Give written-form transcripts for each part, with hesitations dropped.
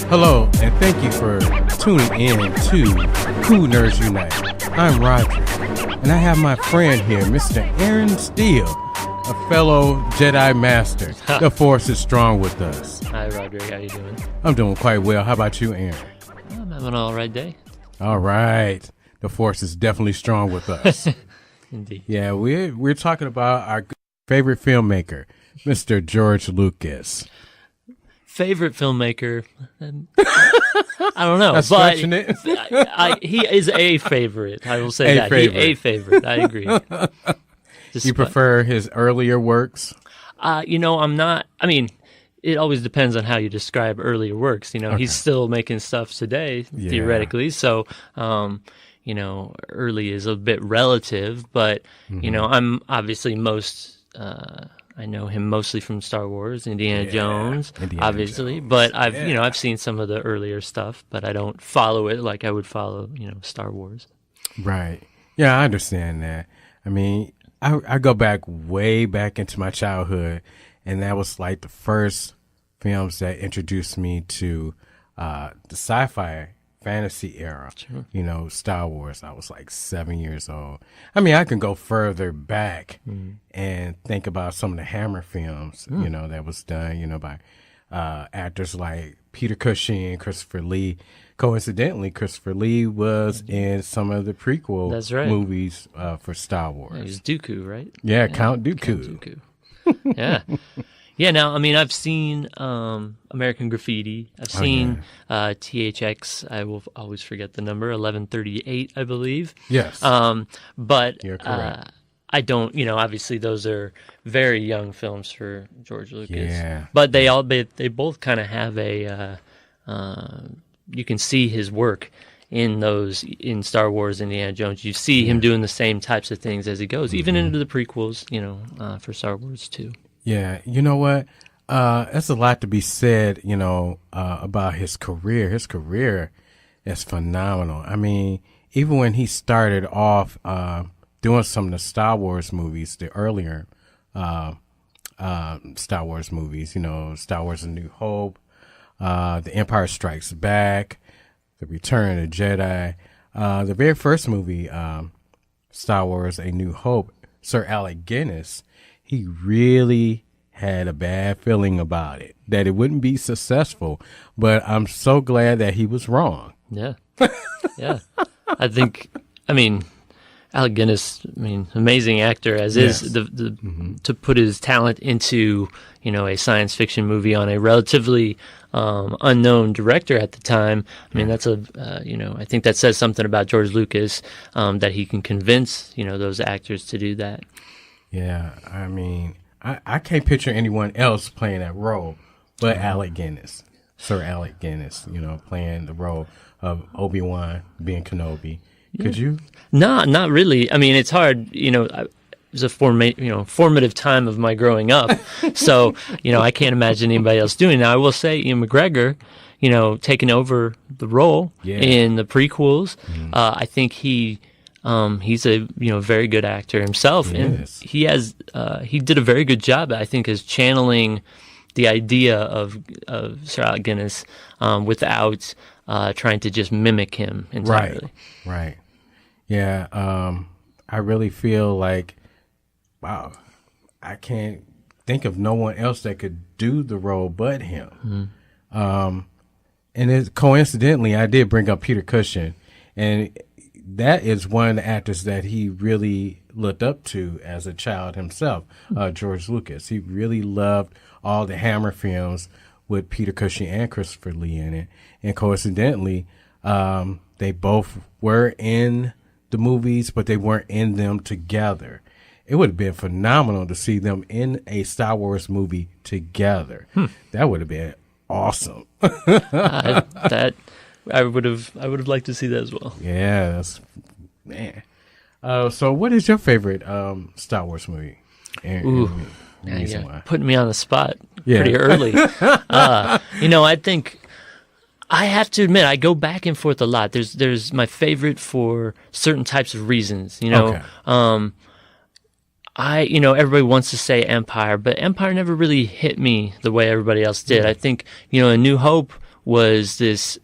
Hello, and thank you for tuning in to Cool Nerds Unite. I'm Roger, and I have my friend here, Mr. Aaron Steele, a fellow Jedi Master. The Force is strong with us. Hi, Roger. How you doing? I'm doing quite well. How about you, Aaron? I'm having an all right day. All right. The Force is definitely strong with us. Indeed. Yeah, we're talking about our favorite filmmaker, Mr. George Lucas. Favorite filmmaker? I don't know, That's but stretching it. he is a favorite. I will say that. A favorite. I agree. You prefer his earlier works? I'm not. I mean, it always depends on how you describe earlier works. He's still making stuff today, theoretically. So, early is a bit relative, but I'm obviously I know him mostly from Star Wars, Indiana Jones, obviously. Jones. But I've seen some of the earlier stuff, but I don't follow it like I would follow, Star Wars. Right. Yeah, I understand that. I mean, I go way back into my childhood, and that was like the first films that introduced me to the sci-fi fantasy era. Sure. Star Wars. I was like 7 years old. I mean, I can go further back and think about some of the Hammer films, that was done, by actors like Peter Cushing and Christopher Lee. Coincidentally, Christopher Lee was in some of the prequel movies for Star Wars. Yeah, he's Dooku, right? Yeah, Count Dooku. Count Dooku. Yeah. Yeah, now, I mean, I've seen American Graffiti. I've seen THX. I will always forget the number, 1138, I believe. Yes. But you're correct. I don't, obviously those are very young films for George Lucas. Yeah. But they both kind of have you can see his work in Star Wars, Indiana Jones. You see him doing the same types of things as he goes, even into the prequels, for Star Wars too. Yeah, you know what? That's a lot to be said, about his career. His career is phenomenal. I mean, even when he started off doing some of the Star Wars movies, the earlier Star Wars movies, Star Wars A New Hope, The Empire Strikes Back, The Return of the Jedi, the very first movie, Star Wars A New Hope, Sir Alec Guinness, he really had a bad feeling about it, that it wouldn't be successful. But I'm so glad that he was wrong. Yeah. Yeah. Alec Guinness, amazing actor as is, to put his talent into, a science fiction movie on a relatively unknown director at the time. That's I think that says something about George Lucas, that he can convince, those actors to do that. Yeah, I can't picture anyone else playing that role but Alec Guinness, Sir Alec Guinness, playing the role of Obi-Wan being Kenobi. Yeah. Could you? No, not really. It's hard, it was a formative time of my growing up. So, I can't imagine anybody else doing it. Now, I will say Ian McGregor, taking over the role in the prequels. I think he's a very good actor himself, and he did a very good job, I think, as channeling the idea of Sir Alec Guinness without trying to just mimic him entirely. Right. Yeah. I really feel like, wow, I can't think of no one else that could do the role but him. And coincidentally, I did bring up Peter Cushing, and that is one of the actors that he really looked up to as a child himself, George Lucas. He really loved all the Hammer films with Peter Cushing and Christopher Lee in it. And coincidentally, they both were in the movies, but they weren't in them together. It would have been phenomenal to see them in a Star Wars movie together. That would have been awesome. I would have liked to see that as well. Yeah, man. So what is your favorite Star Wars movie? Putting me on the spot pretty early. I think I have to admit I go back and forth a lot. There's my favorite for certain types of reasons. Everybody wants to say Empire, but Empire never really hit me the way everybody else did. I think A New Hope was this.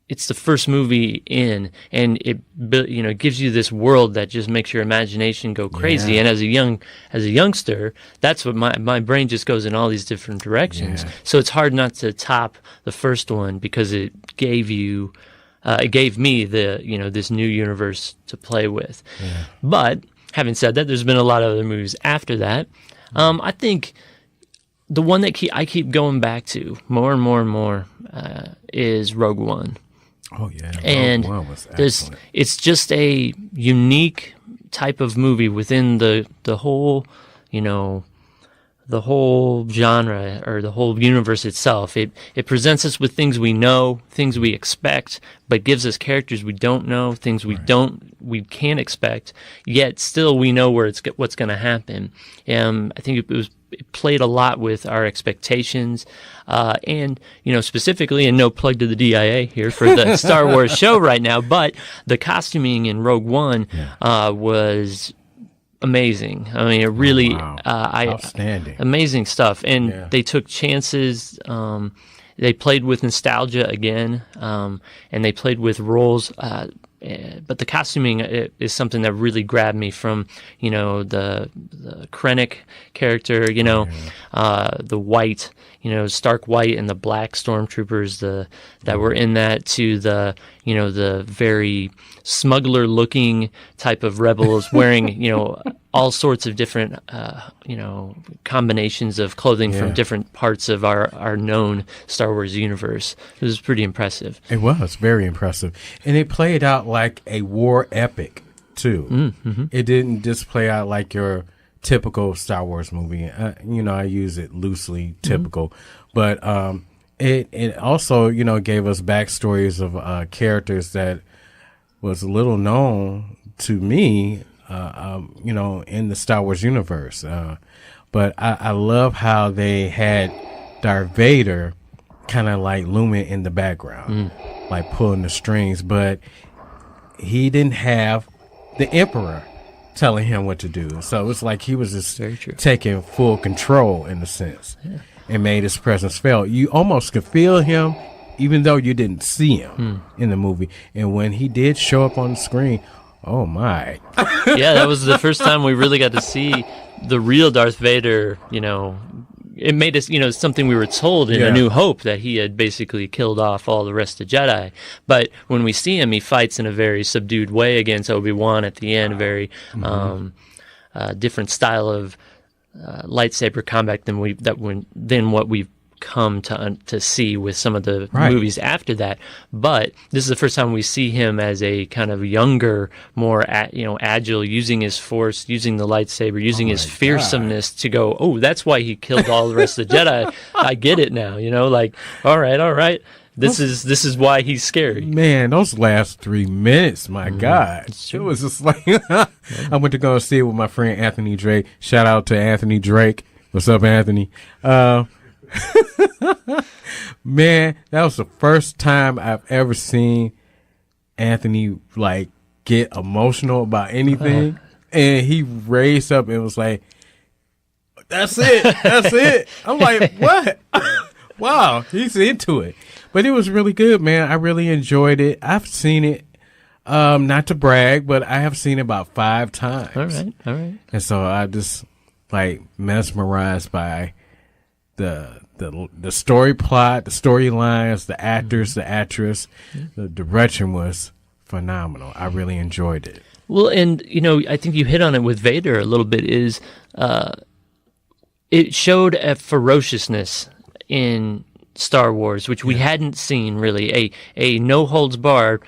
It's the first movie in, and it gives you this world that just makes your imagination go crazy. And as a youngster, that's what my brain just goes in all these different directions. So it's hard not to top the first one because it gave you, it gave me this new universe to play with. But having said that, there's been a lot of other movies after that. I think the one that I keep going back to more and more and more is Rogue One. Oh yeah, and Rogue One was excellent. It's just a unique type of movie within the whole, the whole genre or the whole universe itself. It presents us with things we know, things we expect, but gives us characters we don't know, things we can't expect. Yet still we know what's going to happen. I think it played a lot with our expectations, and specifically, and no plug to the DIA here for the Star Wars show right now, but the costuming in Rogue One was amazing. I mean, it really, outstanding, amazing stuff. And they took chances. They played with nostalgia again, and they played with roles. But the costuming is something that really grabbed me from, the Krennic character, the white, stark white and the black stormtroopers that were in that, to the very smuggler-looking type of rebels wearing, all sorts of different, combinations of clothing from different parts of our known Star Wars universe. It was pretty impressive. It was very impressive. And it played out like a war epic, too. Mm-hmm. It didn't just play out like your typical Star Wars movie. I use it loosely, typical. But it also, gave us backstories of characters that was little known to me, in the Star Wars universe. But I love how they had Darth Vader kind of like looming in the background, like pulling the strings, but he didn't have the Emperor telling him what to do. So it's like he was just taking full control in a sense, and made his presence felt. You almost could feel him even though you didn't see him in the movie. And when he did show up on the screen, oh my. Yeah, that was the first time we really got to see the real Darth Vader. It made us, something we were told in A New Hope, that he had basically killed off all the rest of Jedi. But when we see him, he fights in a very subdued way against Obi-Wan at the end, a very different style of lightsaber combat than what we've come to see with some of the movies after that. But this is the first time we see him as a kind of younger, more agile, using his force, using the lightsaber, using his fearsomeness to go, oh, that's why he killed all the rest of the Jedi. I get it now, like, all right. This is why he's scary. Man, those last 3 minutes, my God. It was just like, I went to go see it with my friend Anthony Drake. Shout out to Anthony Drake. What's up, Anthony? Man, that was the first time I've ever seen Anthony like get emotional about anything. And he raised up and was like, that's it. I'm like, what? Wow, he's into it. But it was really good, man. I really enjoyed it. I've seen it, not to brag, but I have seen it about 5 times. All right. And so I just like mesmerized by the story plot, the storylines, the actors, the actress. The direction was phenomenal. I really enjoyed it. Well, and I think you hit on it with Vader a little bit. Is it showed a ferociousness in Star Wars, which we hadn't seen really. A no holds barred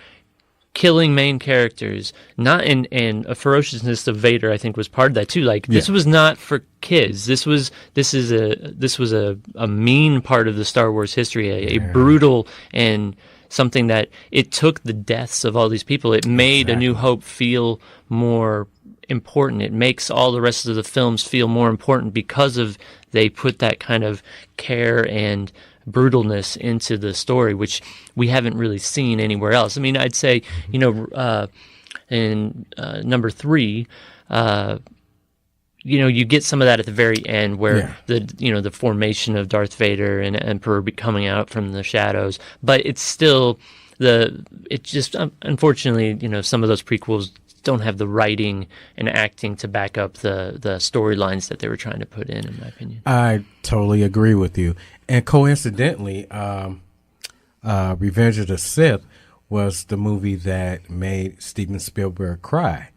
killing main characters, and a ferociousness of Vader, I think, was part of that too. Like, this was not for kids. This was a mean part of the Star Wars history, a brutal, and something that it took the deaths of all these people. It made A New Hope feel more important. It makes all the rest of the films feel more important because of they put that kind of care and brutalness into the story, which we haven't really seen anywhere else. I mean, I'd say, in number 3, you get some of that at the very end where Yeah. the formation of Darth Vader and Emperor coming out from the shadows, but it's still unfortunately, some of those prequels don't have the writing and acting to back up the storylines that they were trying to put in my opinion. I totally agree with you. And coincidentally, Revenge of the Sith was the movie that made Steven Spielberg cry,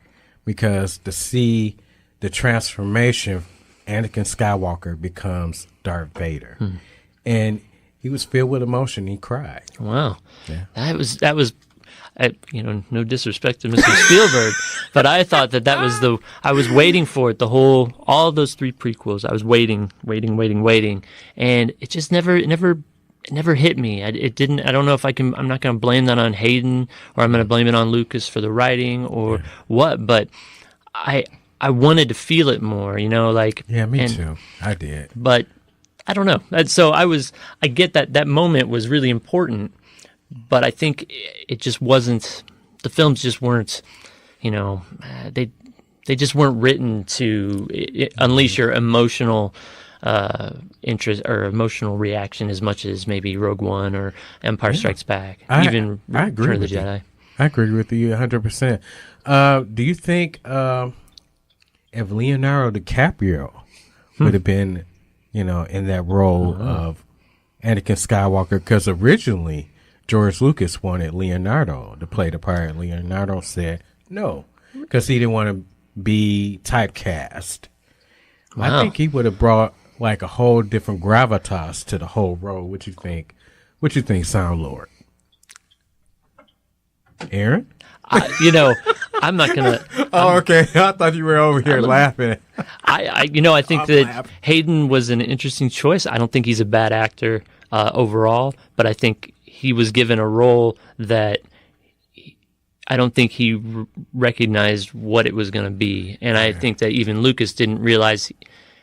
because to see the transformation, Anakin Skywalker becomes Darth Vader. And he was filled with emotion. He cried. Wow. Yeah. That was no disrespect to Mr. Spielberg, but I thought that was I was waiting for it, all those 3 prequels. I was waiting, and it just never hit me. It didn't. I don't know if I'm not going to blame that on Hayden, or I'm going to blame it on Lucas for the writing or what, but I wanted to feel it more, Yeah, me too. I did. But I don't know. So I get that moment was really important, but I think it just wasn't, the films just weren't, they just weren't written to unleash your emotional interest or emotional reaction as much as maybe Rogue One or Empire Strikes Back, even I agree Return of the with you. Jedi. I agree with you 100%. Do you think if Leonardo DiCaprio would have been, in that role of Anakin Skywalker, because originally George Lucas wanted Leonardo to play the part. Leonardo said no, because he didn't want to be typecast. Wow. I think he would have brought like a whole different gravitas to the whole role. What you think? What you think, Sound Lord? Aaron? I'm not gonna. Oh, okay. I thought you were over here laughing. I think that Hayden was an interesting choice. I don't think he's a bad actor overall, but I think he was given a role that I don't think he recognized what it was going to be, and I think that even Lucas didn't realize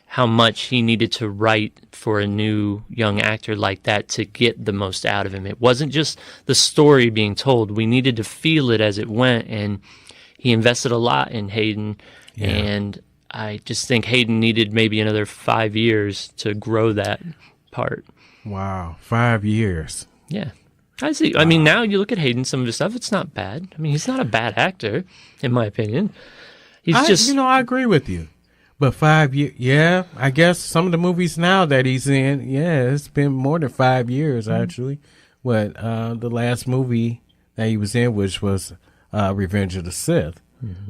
how much he needed to write for a new young actor like that to get the most out of him. It wasn't just the story being told. We needed to feel it as it went, and he invested a lot in Hayden, and I just think Hayden needed maybe another 5 years to grow that part. Wow, 5 years. Yeah. I see. Wow. I mean, now you look at Hayden, some of his stuff, it's not bad. I mean, he's not a bad actor, in my opinion. I agree with you. But 5 years, I guess some of the movies now that he's in, it's been more than 5 years, actually. The last movie that he was in, which was Revenge of the Sith,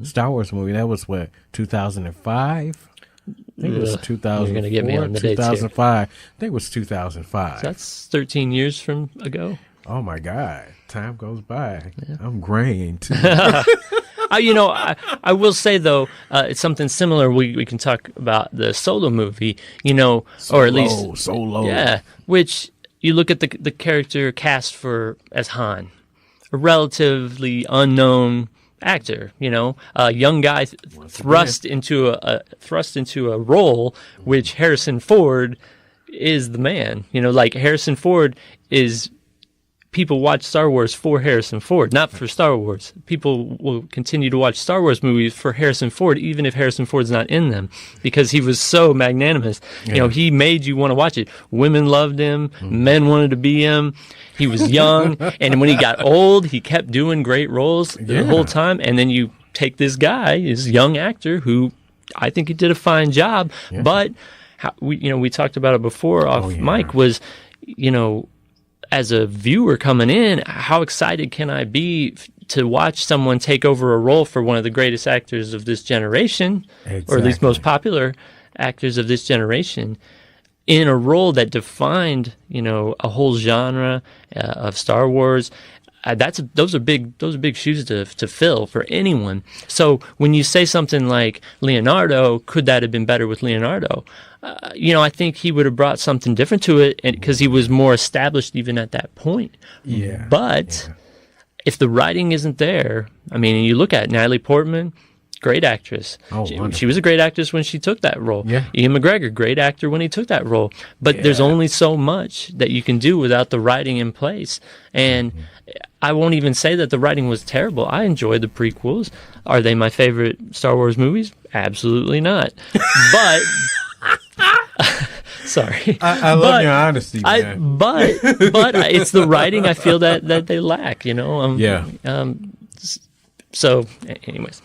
Star Wars movie, that was 2005? I think it was 2004, You're going to get me on the dates here. 2005. I think it was 2005. So that's 13 years from ago. Oh, my God. Time goes by. Yeah. I'm graying, too. I will say, though, it's something similar. We can talk about the Solo movie, or at least Solo. Yeah, which you look at the character cast as Han, a relatively unknown actor, a young guy thrust into a role which Harrison Ford is the man. Like Harrison Ford is. People watch Star Wars for Harrison Ford, not for Star Wars. People will continue to watch Star Wars movies for Harrison Ford, even if Harrison Ford's not in them, because he was so magnanimous. Yeah. He made you want to watch it. Women loved him. Men wanted to be him. He was young. And when he got old, he kept doing great roles the whole time. And then you take this guy, this young actor, who I think he did a fine job. Yeah. But we talked about it before off mic, was, as a viewer coming in, how excited can I be to watch someone take over a role for one of the greatest actors of this generation, or at least most popular actors of this generation, in a role that defined, a whole genre of Star Wars. Those are big shoes to fill for anyone. So when you say something like Leonardo, could that have been better with Leonardo? I think he would have brought something different to it, because he was more established even at that point. Yeah. But if the writing isn't there, I mean, you look at Natalie Portman, great actress. Oh, she was a great actress when she took that role. Yeah. Ian McGregor, great actor when he took that role. But there's only so much that you can do without the writing in place. And I won't even say that the writing was terrible. I enjoyed the prequels. Are they my favorite Star Wars movies? Absolutely not. But sorry, I love your honesty, man. But it's the writing I feel that they lack. So, anyways.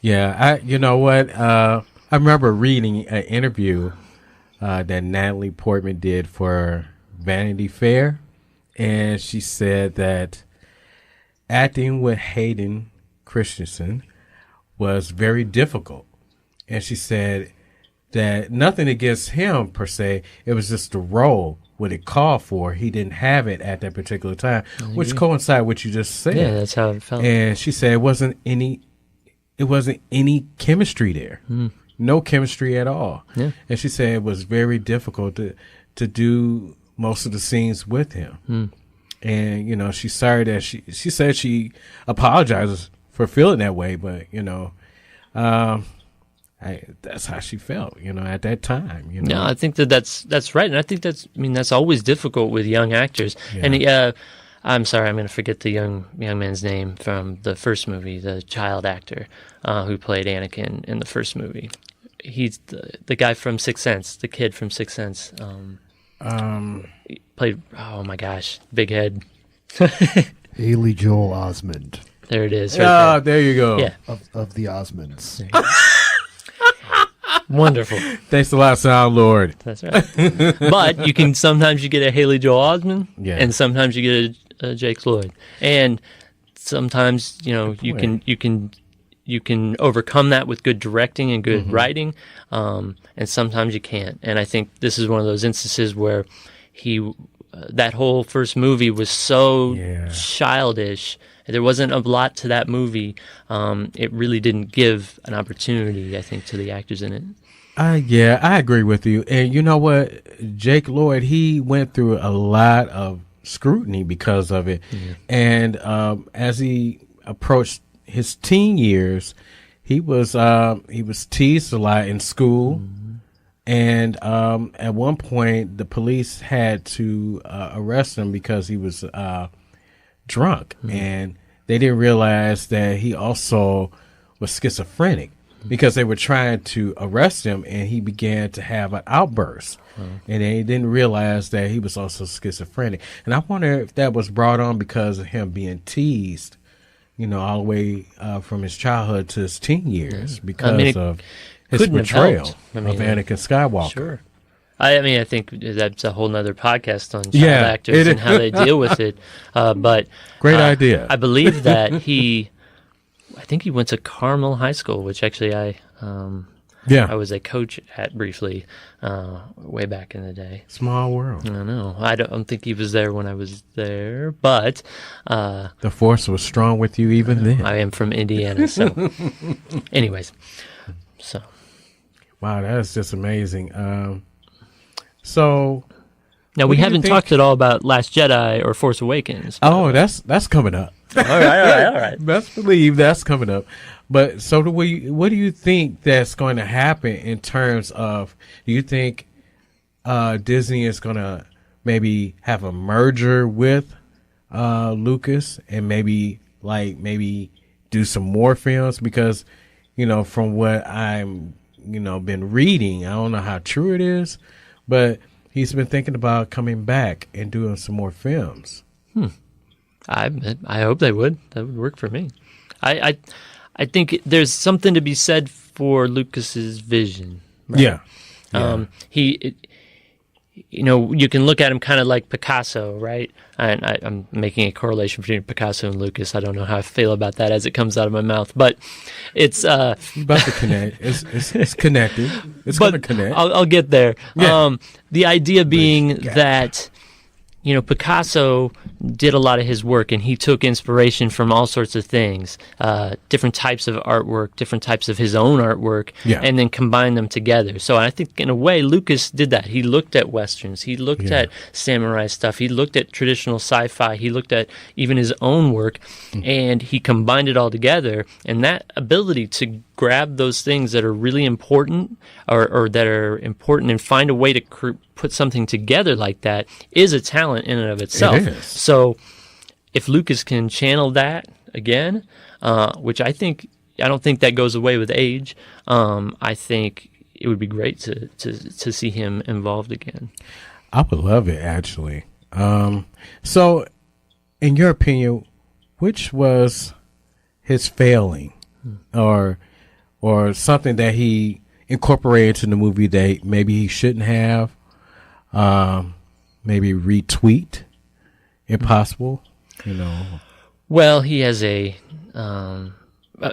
Yeah, you know what? I remember reading an interview that Natalie Portman did for Vanity Fair, and she said that acting with Hayden Christensen was very difficult. And she said that nothing against him per se, it was just the role, what it called for. He didn't have it at that particular time, which coincides with what you just said. Yeah, that's how it felt. And she said it wasn't any chemistry there. No chemistry at all. Yeah. And she said it was very difficult to do most of the scenes with him. And, she's sorry that she said she apologizes for feeling that way, but, that's how she felt, at that time. No, I think that's right. And I think that's always difficult with young actors. Yeah. And I'm sorry, I'm going to forget the young man's name from the first movie, the child actor who played Anakin in the first movie. He's the guy from Sixth Sense, the kid from Sixth Sense. He played, oh my gosh, big head. Haley Joel Osment. There it is. Right there you go. Yeah. Of the Osmonds. Wonderful. Thanks a lot, Sound Lord. That's right. But sometimes you get a Haley Joel Osment, and sometimes you get a Jake Lloyd, and sometimes you can overcome that with good directing and good writing, and sometimes you can't. And I think this is one of those instances where that whole first movie was so childish. There wasn't a lot to that movie. It really didn't give an opportunity, I think, to the actors in it. Yeah, I agree with you. And you know what? Jake Lloyd, he went through a lot of scrutiny because of it. And as he approached his teen years, he was teased a lot in school. And at one point, the police had to arrest him because he was drunk, and they didn't realize that he also was schizophrenic because they were trying to arrest him, and he began to have an outburst, and they didn't realize that he was also schizophrenic. And I wonder if that was brought on because of him being teased, all the way from his childhood to his teen years because of his portrayal of Anakin Skywalker. Sure. I think that's a whole nother podcast on child actors and how they deal with it. But great idea. I believe that I think he went to Carmel High School, which actually I was a coach at briefly way back in the day. Small world. I know. I don't think he was there when I was there, but the force was strong with you even then. I am from Indiana, so anyways, so wow, that is just amazing. So now we haven't talked at all about Last Jedi or Force Awakens. Oh, that's coming up. All right. Best believe that's coming up. But so what do you think that's going to happen in terms of? Do you think Disney is going to maybe have a merger with Lucas and maybe do some more films? Because from what I'm been reading, I don't know how true it is, but he's been thinking about coming back and doing some more films. I hope they would. That would work for me. I think there's something to be said for Lucas's vision. Right? Yeah. You can look at him kind of like Picasso, right? And I'm making a correlation between Picasso and Lucas. I don't know how I feel about that as it comes out of my mouth, but it's about to connect. It's connected. It's going to connect. I'll get there. Yeah. The idea being that Picasso did a lot of his work, and he took inspiration from all sorts of things, different types of artwork, different types of his own artwork, and then combined them together. So I think, in a way, Lucas did that. He looked at Westerns. He looked at samurai stuff. He looked at traditional sci-fi. He looked at even his own work, and he combined it all together. And that ability to grab those things that are really important or that are important and find a way to put something together like that is a talent in and of itself. It is. So if Lucas can channel that again, which I don't think that goes away with age. I think it would be great to see him involved again. I would love it, actually. So, in your opinion, which was his failing, or something that he incorporated in the movie that maybe he shouldn't have? Maybe retweet, if possible. Well, he has a.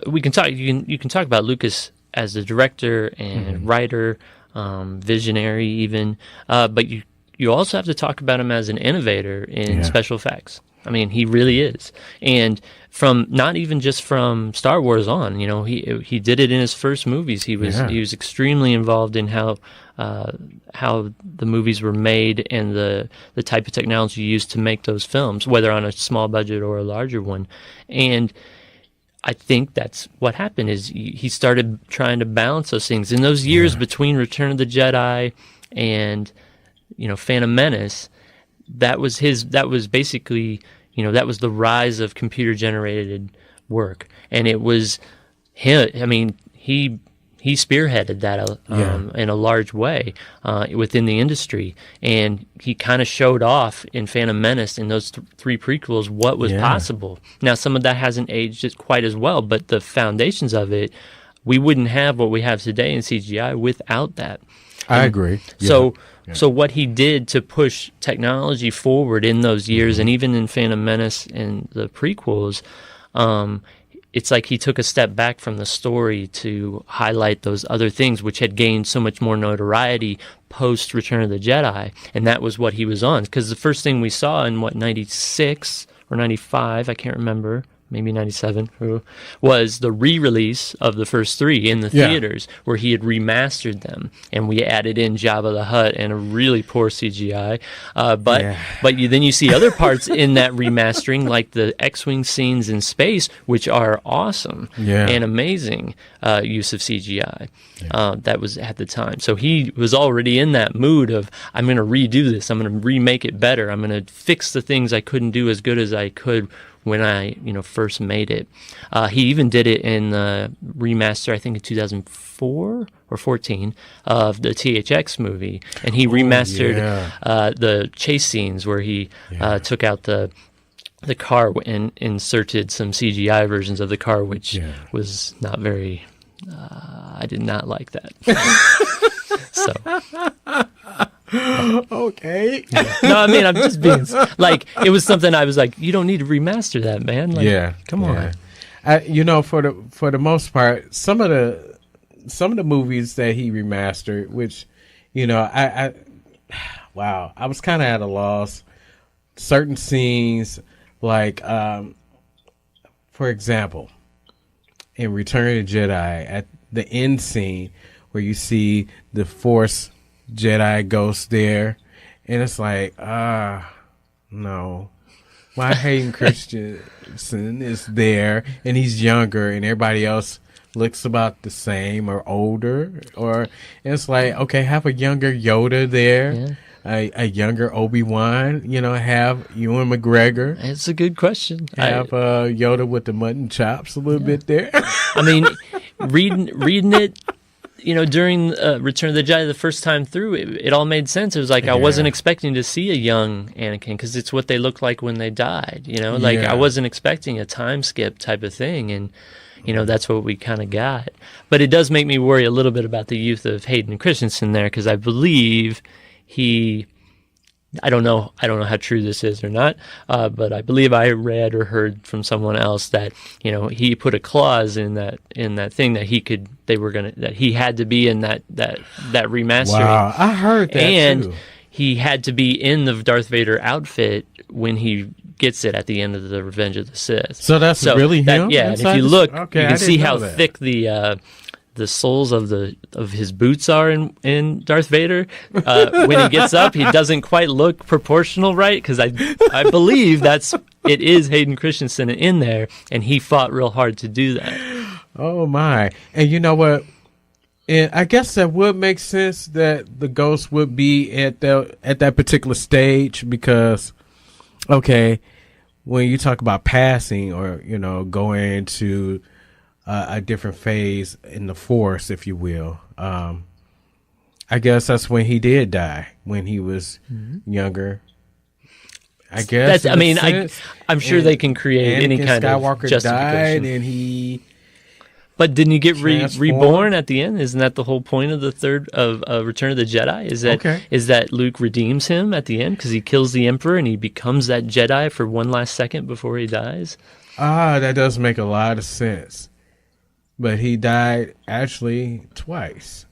We can talk. You can talk about Lucas as the director and writer, visionary, even. But you also have to talk about him as an innovator in special effects. I mean, he really is, and from not even just from Star Wars on. He did it in his first movies. He was extremely involved in how the movies were made and the type of technology used to make those films, whether on a small budget or a larger one, and I think that's what happened is he started trying to balance those things. In those years between Return of the Jedi and, Phantom Menace, that was basically, that was the rise of computer generated work. And it was him. I mean, he spearheaded that in a large way within the industry, and he kind of showed off in Phantom Menace in those three prequels what was possible. Now, some of that hasn't aged quite as well, but the foundations of it, we wouldn't have what we have today in CGI without that. I agree. So what he did to push technology forward in those years, and even in Phantom Menace and the prequels, it's like he took a step back from the story to highlight those other things which had gained so much more notoriety post Return of the Jedi, and that was what he was on. Because the first thing we saw in 96 or 95, I can't remember, maybe 97, was the re-release of the first three in the theaters, where he had remastered them, and we added in Jabba the Hutt and a really poor CGI. But then you see other parts in that remastering, like the X-Wing scenes in space, which are awesome and amazing use of CGI. That was at the time. So he was already in that mood of, I'm going to redo this, I'm going to remake it better, I'm going to fix the things I couldn't do as good as I could when I first made it. He even did it in the remaster, I think in 2004 or 14, of the THX movie, and he remastered the chase scenes where he took out the car and inserted some CGI versions of the car, which was not very. I did not like that. So. Okay. No, I mean, I'm just being like, it was something I was like, you don't need to remaster that, man. Like, come on. For the most part, some of the movies that he remastered, which, I was kind of at a loss. Certain scenes, like, for example, in Return of the Jedi, at the end scene where you see the Force Jedi ghost there, and it's like, no. Why Hayden Christensen is there, and he's younger, and everybody else looks about the same or older, and it's like, okay, have a younger Yoda there, a younger Obi-Wan, have Ewan McGregor. It's a good question. Have Yoda with the mutton chops a little bit there. I mean, reading it, during Return of the Jedi the first time through, it all made sense. It was like I wasn't expecting to see a young Anakin, because it's what they looked like when they died. I wasn't expecting a time skip type of thing, and that's what we kind of got. But it does make me worry a little bit about the youth of Hayden Christensen there, because I believe I don't know how true this is or not, but I believe I read or heard from someone else that he put a clause in that thing that that he had to be in that remastering. Wow, I heard that and too. He had to be in the Darth Vader outfit when he gets it at the end of the Revenge of the Sith. So that's really him. Yeah, and if you look, you can see how thick the soles of his boots are in Darth Vader. When he gets up, he doesn't quite look proportional, right? Because I believe it is Hayden Christensen in there, and he fought real hard to do that. Oh my! And you know what? And I guess that would make sense that the ghost would be at that particular stage because, okay, when you talk about passing or going into a different phase in the Force, if you will, I guess that's when he did die when he was younger. I guess. I'm sure they can create any kind Skywalker of justification. Died and he. But didn't he get reborn at the end? Isn't that the whole point of the third of Return of the Jedi? Is that Luke redeems him at the end because he kills the Emperor and he becomes that Jedi for one last second before he dies? That does make a lot of sense. But he died actually twice.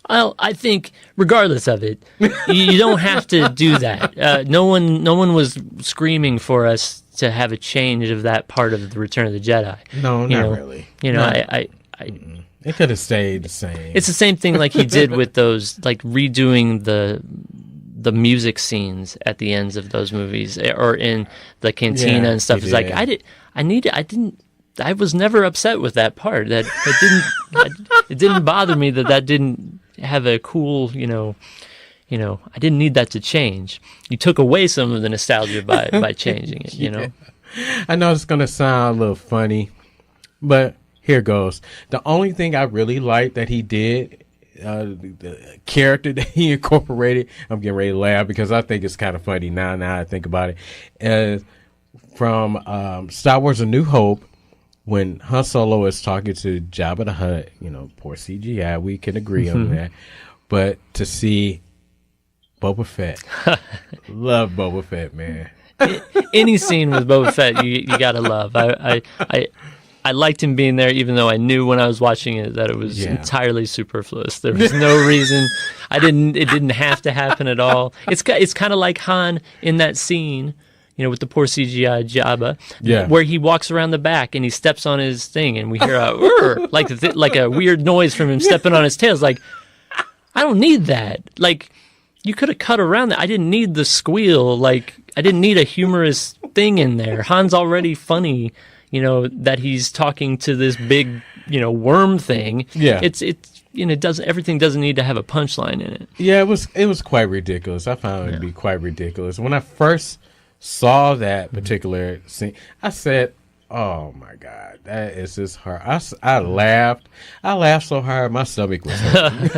Well, I think regardless of it, you don't have to do that. No one was screaming for us to have a change of that part of the Return of the Jedi. No, not really. It could have stayed the same. It's the same thing like he did with those, like redoing the music scenes at the ends of those movies or in the cantina and stuff. It's like I was never upset with that part. It didn't bother me that didn't have a cool, I didn't need that to change. You took away some of the nostalgia by changing it, I know it's going to sound a little funny, but here goes. The only thing I really liked that he did, the character that he incorporated, I'm getting ready to laugh because I think it's kind of funny now I think about it, is from Star Wars A New Hope, when Han Solo is talking to Jabba the Hutt, poor CGI, we can agree on that. But to see Boba Fett, love Boba Fett, man. Any scene with Boba Fett, you gotta love. I liked him being there, even though I knew when I was watching it that it was entirely superfluous. There was no reason. It didn't have to happen at all. It's kind of like Han in that scene, with the poor CGI Jabba, where he walks around the back and he steps on his thing, and we hear like a weird noise from him stepping on his tail. It's like, I don't need that. Like, you could have cut around that. I didn't need the squeal. Like, I didn't need a humorous thing in there. Han's already funny, that he's talking to this big, worm thing. Yeah, everything doesn't need to have a punchline in it. Yeah, it was quite ridiculous. I found it to be quite ridiculous when I first saw that particular scene. I said, "Oh my God, that is just hard." I laughed. I laughed so hard my stomach was hurting.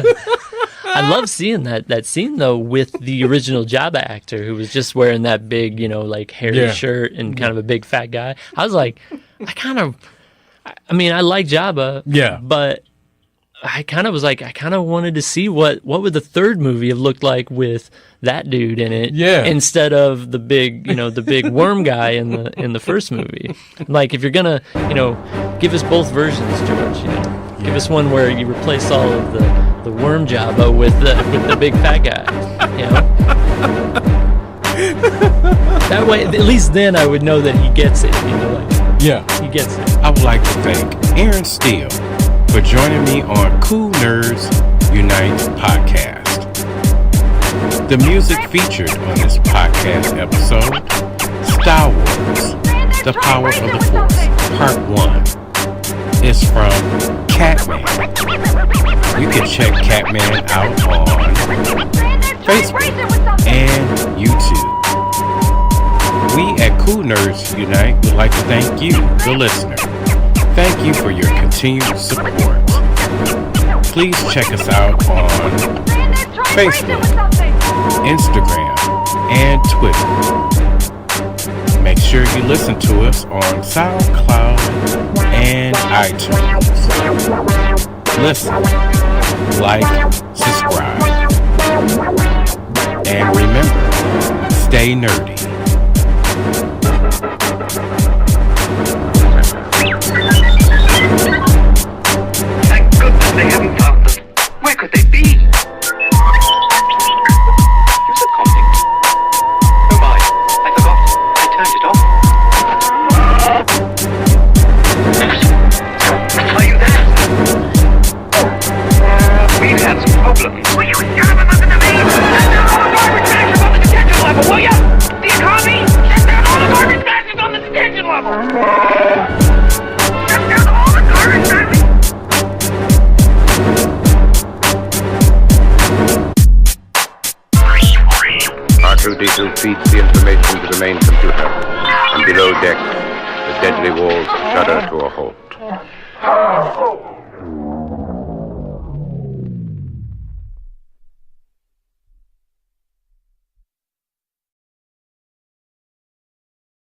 I love seeing that scene though with the original Jabba actor who was just wearing that big, like hairy shirt and kind of a big fat guy. I was like, I like Jabba, but I kind of wanted to see what would the third movie have looked like with that dude in it, instead of the big, the big worm guy in the first movie. Like, if you're gonna, give us both versions, George. Give us one where you replace all of the worm Jabba with the big fat guy. That way, at least then I would know that he gets it. He gets it. I would like to thank Aaron Steele for joining me on Cool Nerds Unite podcast. The music featured on this podcast episode, Star Wars, The Power of the Force, Part 1, is from Catman. You can check Catman out on Facebook and YouTube. We at Cool Nerds Unite would like to thank you, the listener. Thank you for your continued support. Please check us out on Facebook, Instagram, and Twitter. Make sure you listen to us on SoundCloud and iTunes. Listen, like, subscribe, and remember, stay nerdy. Thank goodness they haven't found them. Where could they be? Who's it calling? Oh my, I forgot. I turned it off. Are you there? We've had some problems. Will you shove them up in the main? No, I would smash them up at the potential level, will you? through diesel feeds the information to the main computer, and below deck, the deadly walls shudder to a halt.